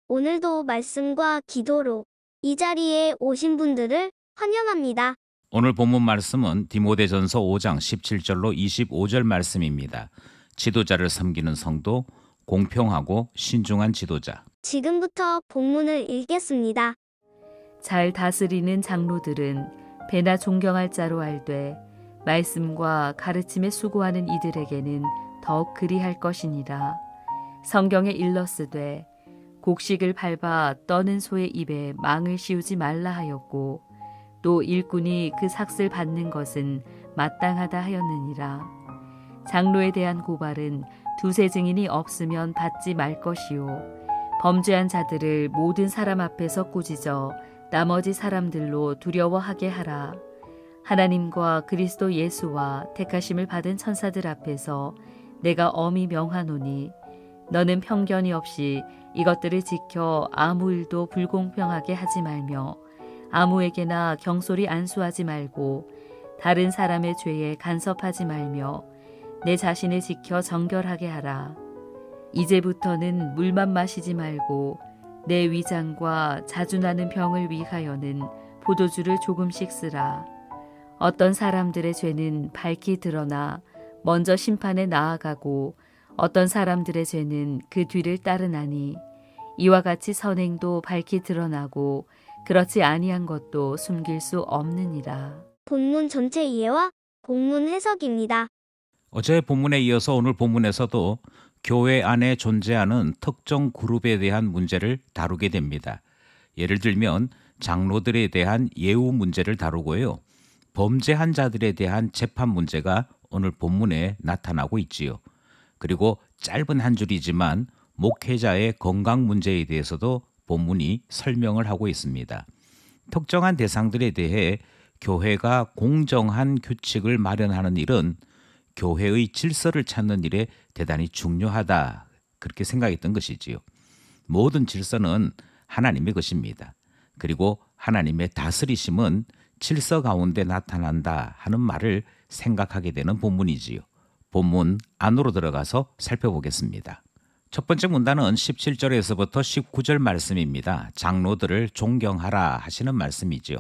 오늘도 말씀과 기도로 이 자리에 오신 분들을 환영합니다. 오늘 본문 말씀은 디모데전서 5장 17절로 25절 말씀입니다. 지도자를 섬기는 성도, 공평하고 신중한 지도자. 지금부터 본문을 읽겠습니다. 잘 다스리는 장로들은 배나 존경할 자로 알되 말씀과 가르침에 수고하는 이들에게는 더욱 그리할 것이니라. 성경에 일렀으되 곡식을 밟아 떠는 소의 입에 망을 씌우지 말라 하였고 또 일꾼이 그 삭슬 받는 것은 마땅하다 하였느니라. 장로에 대한 고발은 두세 증인이 없으면 받지 말 것이요 범죄한 자들을 모든 사람 앞에서 꾸짖어 나머지 사람들로 두려워하게 하라. 하나님과 그리스도 예수와 택하심을 받은 천사들 앞에서 내가 엄히 명하노니 너는 편견이 없이 이것들을 지켜 아무 일도 불공평하게 하지 말며 아무에게나 경솔히 안수하지 말고 다른 사람의 죄에 간섭하지 말며 내 자신을 지켜 정결하게 하라. 이제부터는 물만 마시지 말고 내 위장과 자주 나는 병을 위하여는 포도주를 조금씩 쓰라. 어떤 사람들의 죄는 밝히 드러나 먼저 심판에 나아가고 어떤 사람들의 죄는 그 뒤를 따르나니 이와 같이 선행도 밝히 드러나고 그렇지 아니한 것도 숨길 수 없느니라. 본문 전체 이해와 본문 해석입니다. 어제 본문에 이어서 오늘 본문에서도 교회 안에 존재하는 특정 그룹에 대한 문제를 다루게 됩니다. 예를 들면 장로들에 대한 예우 문제를 다루고요. 범죄한 자들에 대한 재판 문제가 오늘 본문에 나타나고 있지요. 그리고 짧은 한 줄이지만 목회자의 건강 문제에 대해서도 본문이 설명을 하고 있습니다. 특정한 대상들에 대해 교회가 공정한 규칙을 마련하는 일은 교회의 질서를 찾는 일에 대단히 중요하다. 그렇게 생각했던 것이지요. 모든 질서는 하나님의 것입니다. 그리고 하나님의 다스리심은 질서 가운데 나타난다 하는 말을 생각하게 되는 본문이지요. 본문 안으로 들어가서 살펴보겠습니다. 첫 번째 문단은 17절에서부터 19절 말씀입니다. 장로들을 존경하라 하시는 말씀이지요.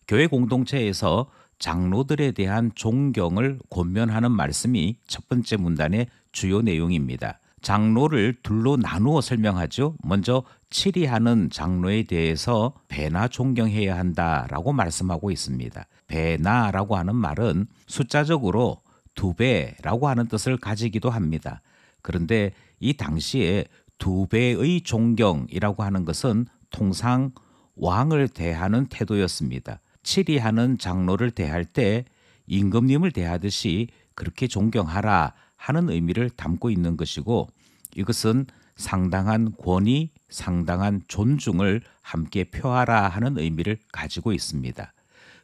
교회 공동체에서 장로들에 대한 존경을 권면하는 말씀이 첫 번째 문단의 주요 내용입니다. 장로를 둘로 나누어 설명하죠. 먼저 치리하는 장로에 대해서 배나 존경해야 한다라고 말씀하고 있습니다. 배나라고 하는 말은 숫자적으로 2배라고 하는 뜻을 가지기도 합니다. 그런데 이 당시에 2배의 존경이라고 하는 것은 통상 왕을 대하는 태도였습니다. 치리하는 장로를 대할 때 임금님을 대하듯이 그렇게 존경하라 하는 의미를 담고 있는 것이고 이것은 상당한 권위, 상당한 존중을 함께 표하라 하는 의미를 가지고 있습니다.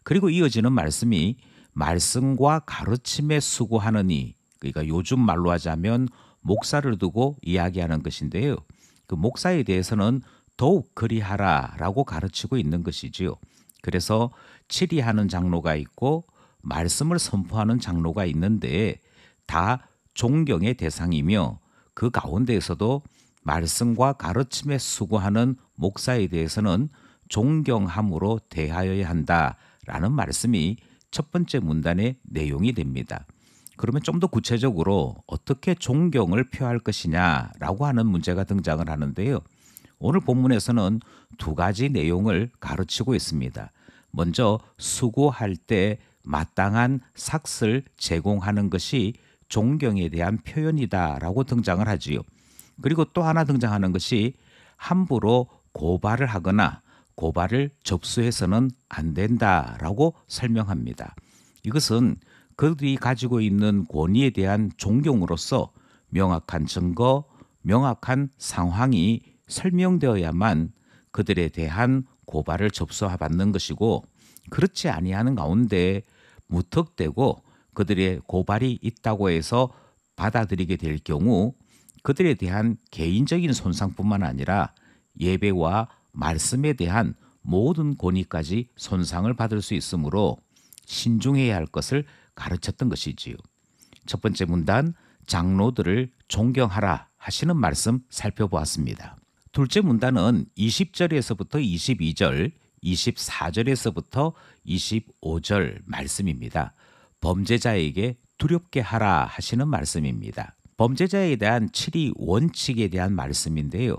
그리고 이어지는 말씀이 말씀과 가르침에 수고하느니 그러니까 요즘 말로 하자면 목사를 두고 이야기하는 것인데요. 그 목사에 대해서는 더욱 그리하라라고 가르치고 있는 것이지요. 그래서 치리하는 장로가 있고 말씀을 선포하는 장로가 있는데 다 존경의 대상이며 그 가운데에서도 말씀과 가르침에 수고하는 목사에 대해서는 존경함으로 대하여야 한다라는 말씀이 첫 번째 문단의 내용이 됩니다. 그러면 좀 더 구체적으로 어떻게 존경을 표할 것이냐라고 하는 문제가 등장을 하는데요. 오늘 본문에서는 2가지 내용을 가르치고 있습니다. 먼저 수고할 때 마땅한 삭슬 제공하는 것이 존경에 대한 표현이다라고 등장을 하지요. 그리고 또 하나 등장하는 것이 함부로 고발을 하거나 고발을 접수해서는 안 된다라고 설명합니다. 이것은 그들이 가지고 있는 권위에 대한 존경으로서 명확한 증거, 명확한 상황이 설명되어야만 그들에 대한 고발을 접수받는 것이고 그렇지 아니하는 가운데 무턱대고 그들의 고발이 있다고 해서 받아들이게 될 경우 그들에 대한 개인적인 손상뿐만 아니라 예배와 말씀에 대한 모든 권위까지 손상을 받을 수 있으므로 신중해야 할 것을 가르쳤던 것이지요. 첫 번째 문단 장로들을 존경하라 하시는 말씀 살펴보았습니다. 둘째 문단은 20절에서부터 22절, 24절에서부터 25절 말씀입니다. 범죄자에게 두렵게 하라 하시는 말씀입니다. 범죄자에 대한 치리 원칙에 대한 말씀인데요.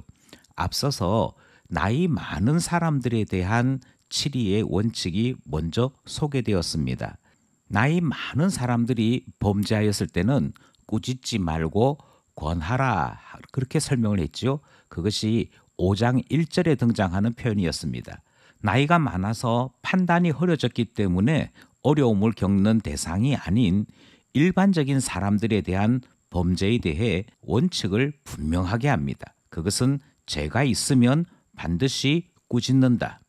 앞서서 나이 많은 사람들에 대한 치리의 원칙이 먼저 소개되었습니다. 나이 많은 사람들이 범죄하였을 때는 꾸짖지 말고 권하라 그렇게 설명을 했죠. 그것이 5장 1절에 등장하는 표현이었습니다. 나이가 많아서 판단이 흐려졌기 때문에 어려움을 겪는 대상이 아닌 일반적인 사람들에 대한 범죄에 대해 원칙을 분명하게 합니다. 그것은 죄가 있으면 반드시 꾸짖는다.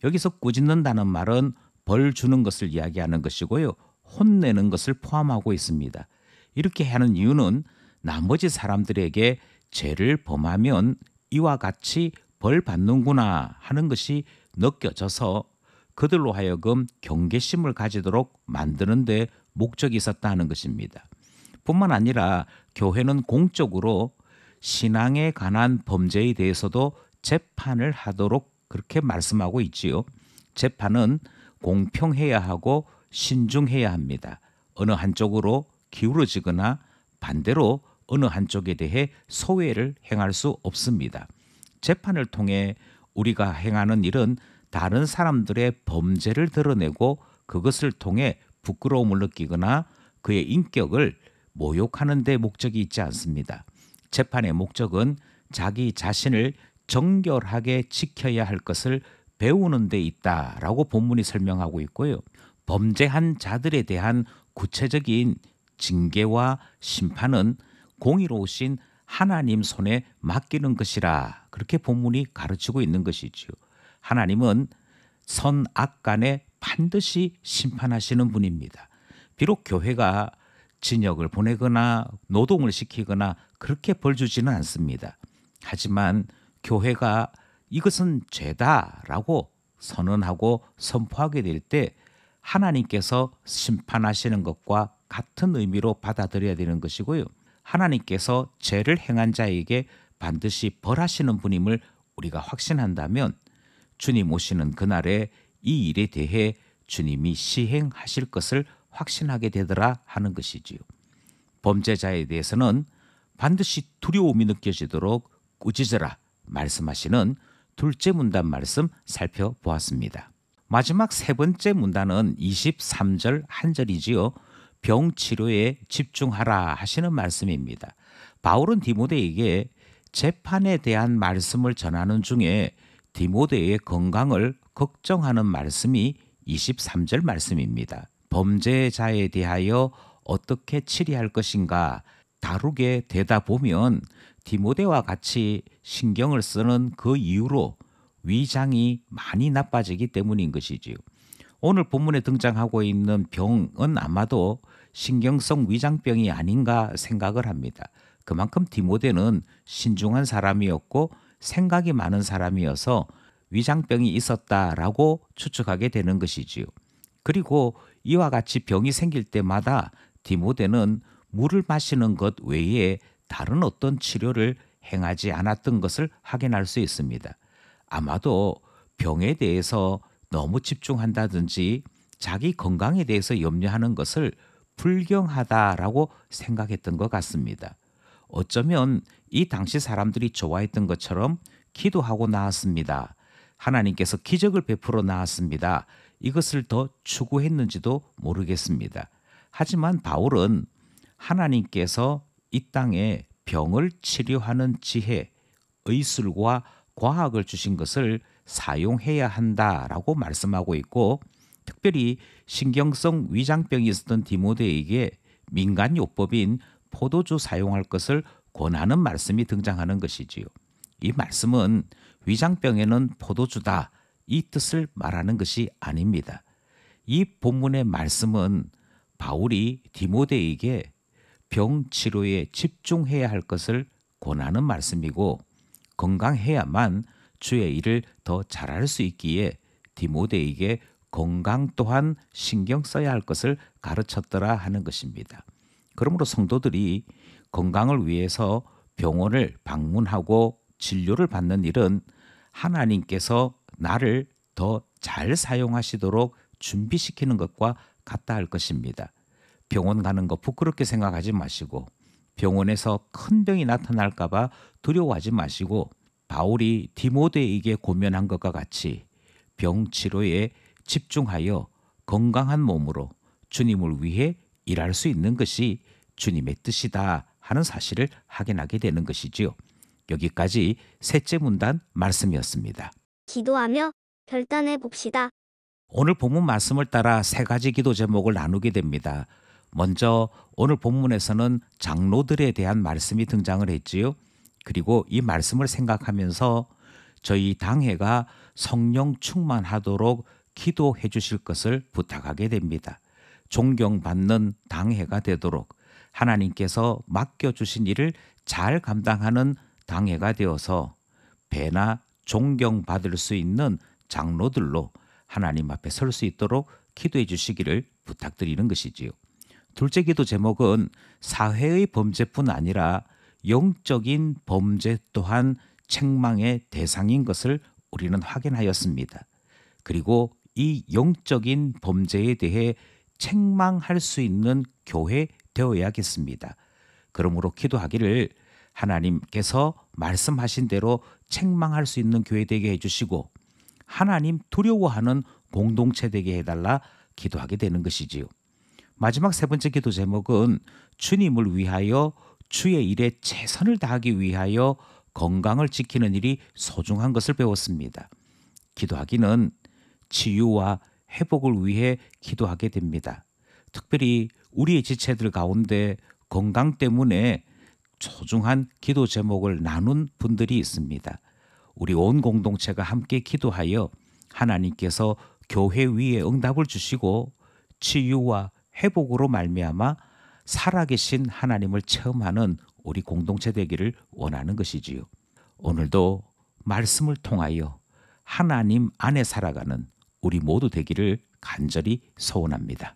여기서 꾸짖는다는 말은 벌 주는 것을 이야기하는 것이고요. 혼내는 것을 포함하고 있습니다. 이렇게 하는 이유는 나머지 사람들에게 죄를 범하면 이와 같이 벌 받는구나 하는 것이 느껴져서 그들로 하여금 경계심을 가지도록 만드는 데 목적이 있었다는 것입니다. 뿐만 아니라 교회는 공적으로 신앙에 관한 범죄에 대해서도 재판을 하도록 그렇게 말씀하고 있지요. 재판은 공평해야 하고 신중해야 합니다. 어느 한쪽으로 기울어지거나 반대로 어느 한쪽에 대해 소외를 행할 수 없습니다. 재판을 통해 우리가 행하는 일은 다른 사람들의 범죄를 드러내고 그것을 통해 부끄러움을 느끼거나 그의 인격을 모욕하는 데 목적이 있지 않습니다. 재판의 목적은 자기 자신을 정결하게 지켜야 할 것을 배우는 데 있다라고 본문이 설명하고 있고요. 범죄한 자들에 대한 구체적인 징계와 심판은 공의로우신 하나님 손에 맡기는 것이라 그렇게 본문이 가르치고 있는 것이지요. 하나님은 선악 간에 반드시 심판하시는 분입니다. 비록 교회가 진역을 보내거나 노동을 시키거나 그렇게 벌 주지는 않습니다. 하지만 교회가 이것은 죄다라고 선언하고 선포하게 될 때 하나님께서 심판하시는 것과 같은 의미로 받아들여야 되는 것이고요. 하나님께서 죄를 행한 자에게 반드시 벌하시는 분임을 우리가 확신한다면 주님 오시는 그날에 이 일에 대해 주님이 시행하실 것을 확신하게 되더라 하는 것이지요. 범죄자에 대해서는 반드시 두려움이 느껴지도록 꾸짖으라 말씀하시는 둘째 문단 말씀 살펴보았습니다. 마지막 세 번째 문단은 23절 한 절이지요. 병치료에 집중하라 하시는 말씀입니다. 바울은 디모데에게 재판에 대한 말씀을 전하는 중에 디모데의 건강을 걱정하는 말씀이 23절 말씀입니다. 범죄자에 대하여 어떻게 치리할 것인가 다루게 되다 보면 디모데와 같이 신경을 쓰는 그 이유로 위장이 많이 나빠지기 때문인 것이지요. 오늘 본문에 등장하고 있는 병은 아마도 신경성 위장병이 아닌가 생각을 합니다. 그만큼 디모데는 신중한 사람이었고 생각이 많은 사람이어서 위장병이 있었다라고 추측하게 되는 것이지요. 그리고 이와 같이 병이 생길 때마다 디모데는 물을 마시는 것 외에 다른 어떤 치료를 행하지 않았던 것을 확인할 수 있습니다. 아마도 병에 대해서 너무 집중한다든지 자기 건강에 대해서 염려하는 것을 불경하다라고 생각했던 것 같습니다. 어쩌면 이 당시 사람들이 좋아했던 것처럼 기도하고 나았습니다. 하나님께서 기적을 베풀어 나았습니다. 이것을 더 추구했는지도 모르겠습니다. 하지만 바울은 하나님께서 이 땅에 병을 치료하는 지혜, 의술과 과학을 주신 것을 사용해야 한다라고 말씀하고 있고 특별히 신경성 위장병이 있었던 디모데에게 민간요법인 포도주 사용할 것을 권하는 말씀이 등장하는 것이지요. 이 말씀은 위장병에는 포도주다 이 뜻을 말하는 것이 아닙니다. 이 본문의 말씀은 바울이 디모데에게 병 치료에 집중해야 할 것을 권하는 말씀이고 건강해야만 주의 일을 더 잘할 수 있기에 디모데에게 건강 또한 신경 써야 할 것을 가르쳤더라 하는 것입니다. 그러므로 성도들이 건강을 위해서 병원을 방문하고 진료를 받는 일은 하나님께서 나를 더 잘 사용하시도록 준비시키는 것과 같다 할 것입니다. 병원 가는 거 부끄럽게 생각하지 마시고 병원에서 큰 병이 나타날까 봐 두려워하지 마시고 바울이 디모데에게 고면한 것과 같이 병 치료에 집중하여 건강한 몸으로 주님을 위해 일할 수 있는 것이 주님의 뜻이다 하는 사실을 확인하게 되는 것이지요. 여기까지 셋째 문단 말씀이었습니다. 기도하며 결단해 봅시다. 오늘 본문 말씀을 따라 세 가지 기도 제목을 나누게 됩니다. 먼저 오늘 본문에서는 장로들에 대한 말씀이 등장을 했지요. 그리고 이 말씀을 생각하면서 저희 당회가 성령 충만하도록 기도해 주실 것을 부탁하게 됩니다. 존경받는 당회가 되도록 하나님께서 맡겨주신 일을 잘 감당하는 당회가 되어서 배나 존경받을 수 있는 장로들로 하나님 앞에 설 수 있도록 기도해 주시기를 부탁드리는 것이지요. 둘째 기도 제목은 사회의 범죄뿐 아니라 영적인 범죄 또한 책망의 대상인 것을 우리는 확인하였습니다. 그리고 이 영적인 범죄에 대해 책망할 수 있는 교회 되어야겠습니다. 그러므로 기도하기를 하나님께서 말씀하신 대로 책망할 수 있는 교회 되게 해주시고 하나님 두려워하는 공동체 되게 해달라 기도하게 되는 것이지요. 마지막 세 번째 기도 제목은 주님을 위하여 주의 일에 최선을 다하기 위하여 건강을 지키는 일이 소중한 것을 배웠습니다. 기도하기는 치유와 회복을 위해 기도하게 됩니다. 특별히 우리의 지체들 가운데 건강 때문에 소중한 기도 제목을 나눈 분들이 있습니다. 우리 온 공동체가 함께 기도하여 하나님께서 교회 위에 응답을 주시고 치유와 회복으로 말미암아 살아계신 하나님을 체험하는 우리 공동체 되기를 원하는 것이지요. 오늘도 말씀을 통하여 하나님 안에 살아가는 우리 모두 되기를 간절히 소원합니다.